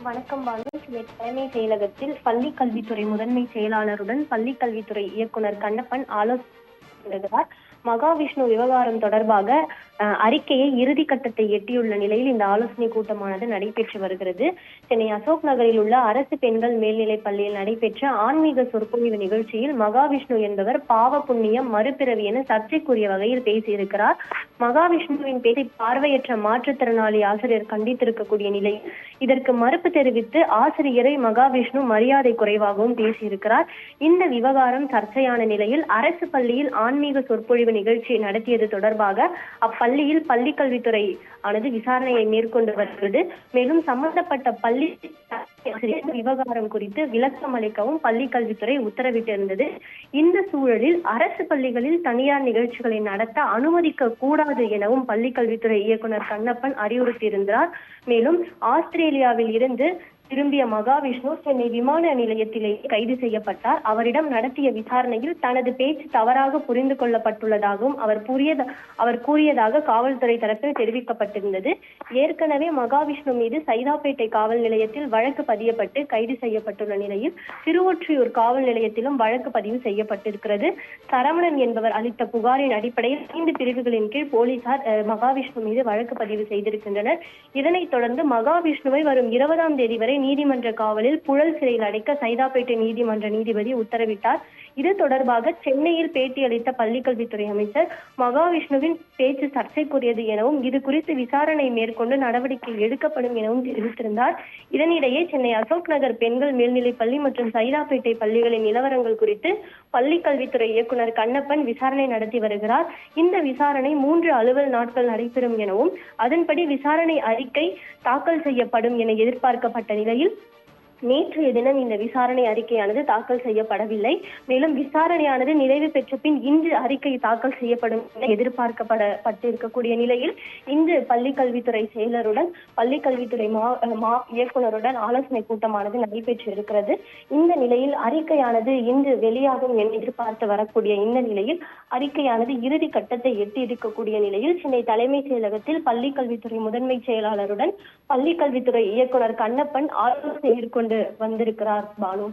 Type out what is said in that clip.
வணக்கம் பானு. சென்னை தலைமை செயலகத்தில் பள்ளி கல்வித்துறை முதன்மை செயலாளருடன் பள்ளி கல்வித்துறை இயக்குனர் கண்ணப்பன் ஆலோசனை. மகாவிஷ்ணு விவகாரம் தொடர்பாக அறிக்கையை இறுதி கட்டத்தை எட்டியுள்ள நிலையில் இந்த ஆலோசனை கூட்டமானது நடைபெற்று வருகிறது. சென்னை அசோக் நகரில் உள்ள அரசு பெண்கள் மேல்நிலைப் பள்ளியில் நடைபெற்ற ஆன்மீக சொற்பொழிவு நிகழ்ச்சியில் மகாவிஷ்ணு என்பவர் பாவ புண்ணியம் மறுபிறவி என சர்ச்சைக்குரிய வகையில் பேசியிருக்கிறார். மகாவிஷ்ணுவின் பேச்சை பார்வையற்ற மாற்றுத்திறனாளி ஆசிரியர் கண்டித்திருக்கக்கூடிய நிலையில் இதற்கு மறுப்பு தெரிவித்து ஆசிரியரை மகாவிஷ்ணு மரியாதை குறைவாகவும் பேசியிருக்கிறார். இந்த விவகாரம் சர்ச்சையான நிலையில் அரசு பள்ளியில் ஆன்மீக சொற்பொழிவு நிகழ்ச்சி நடத்தியது தொடர்பாக அப்பள்ளியில் பள்ளி கல்வித்துறை ஆனது விசாரணையை மேற்கொண்டு வருகிறது. மேலும் சம்பந்தப்பட்ட பள்ளி விவகாரம் குறித்து விளக்கம் அளிக்கவும் பள்ளி கல்வித்துறை உத்தரவிட்டிருந்தது. இந்த சூழலில் அரசு பள்ளிகளில் தனியார் நிகழ்ச்சிகளை நடத்த அனுமதிக்க கூடாது எனவும் பள்ளி கல்வித்துறை இயக்குனர் கண்ணப்பன் அறிவுறுத்தியிருந்தார். மேலும் ஆஸ்திரேலியாவில் இருந்து திரும்பிய மகாவிஷ்ணு சென்னை விமான நிலையத்திலேயே கைது செய்யப்பட்டார். அவரிடம் நடத்திய விசாரணையில் தனது பேச்சு தவறாக புரிந்து கொள்ளப்பட்டுள்ளதாகவும் அவர் கூறியதாக காவல்துறை தரப்பில் தெரிவிக்கப்பட்டிருந்தது. ஏற்கனவே மகாவிஷ்ணு மீது சைதாப்பேட்டை காவல் நிலையத்தில் வழக்கு பதியப்பட்டு கைது செய்யப்பட்டுள்ள நிலையில் திருவொற்றியூர் காவல் நிலையத்திலும் வழக்கு பதிவு செய்யப்பட்டிருக்கிறது. சரவணன் என்பவர் அளித்த புகாரின் அடிப்படையில் 5 பிரிவுகளின் கீழ் போலீசார் மகாவிஷ்ணு மீது வழக்கு பதிவு செய்திருக்கின்றனர். இதனைத் தொடர்ந்து மகாவிஷ்ணுவை வரும் 20ஆம் தேதி வரை நீதிமன்ற காவலில் புழல் சிறையில் அடைக்க சைதாப்பேட்டை நீதிமன்ற நீதிபதி உத்தரவிட்டார். இது தொடர்பாக சென்னையில் பேட்டியளித்த பள்ளிக்கல்வித்துறை அமைச்சர் மகாவிஷ்ணுவின் பேச்சு சர்ச்சைக்குரியது எனவும் இது குறித்து விசாரணை மேற்கொண்டு நடவடிக்கை எடுக்கப்படும் எனவும் தெரிவித்திருந்தார். இதனிடையே சென்னை அசோக் நகர் பெண்கள் மேல்நிலைப் பள்ளி மற்றும் சைதாப்பேட்டை பள்ளிகளின் நிலவரங்கள் குறித்து பள்ளி கல்வித்துறை இயக்குனர் கண்ணப்பன் விசாரணை நடத்தி வருகிறார். இந்த விசாரணை 3 அலுவல் நாட்கள் நடைபெறும் எனவும் அதன்படி விசாரணை அறிக்கை தாக்கல் செய்யப்படும் என எதிர்பார்க்கப்பட்ட நிலையில் நேற்றைய தினம் இந்த விசாரணை அறிக்கையானது தாக்கல் செய்யப்படவில்லை. மேலும் விசாரணையானது நிறைவு பெற்ற பின் இன்று அறிக்கை தாக்கல் செய்யப்படும் என எதிர்பார்க்கப்பட்டிருக்கக்கூடிய நிலையில் இன்று பள்ளி கல்வித்துறை செயலருடன் பள்ளி கல்வித்துறை இயக்குனருடன் ஆலோசனை கூட்டமானது நடைபெற்று இருக்கிறது. இந்த நிலையில் அறிக்கையானது இன்று வெளியாகும் என எதிர்பார்த்து வரக்கூடிய இந்த நிலையில் அறிக்கையானது இறுதி கட்டத்தை எட்டி இருக்கக்கூடிய நிலையில் சென்னை தலைமை செயலகத்தில் பள்ளி கல்வித்துறை முதன்மை செயலாளருடன் பள்ளி கல்வித்துறை இயக்குனர் கண்ணப்பன் ஆலோசனை மேற்கொண்டு வந்திருக்கிறார் பானு.